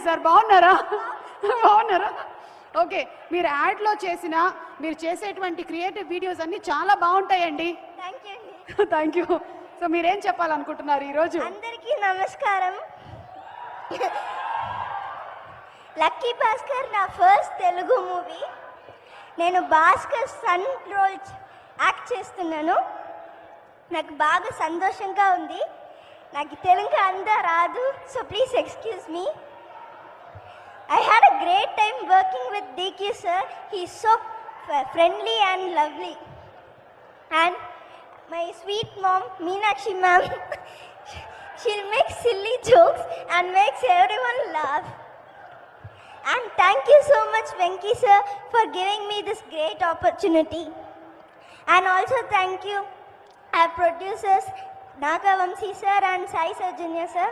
Sir, బాగున్నారా? బాగున్నారా? Okay, మీరు యాడ్లో మీరు చేసేటువంటి క్రియేటివ్ వీడియోస్ అన్నీ చాలా బాగుంటాయండి. Thank you. సో మీరేం చెప్పాలనుకుంటున్నారు ఈరోజు? అందరికీ నమస్కారం. లక్కీ భాస్కర్ నా ఫస్ట్ తెలుగు మూవీ. నేను భాస్కర్ సన్ రోల్ యాక్ట్ చేస్తున్నాను. నాకు బాగా సంతోషంగా ఉంది. నాకు తెలుగు అంతా రాదు, so please excuse me. I had a great time working with DK sir. He's so friendly and lovely. And my sweet mom, Meenakshi ma'am, she'll make silly jokes and makes everyone laugh. And thank you so much, Venki sir, for giving me this great opportunity. And also thank you our producers, Nagavamsi sir and Sai Sarjanya sir.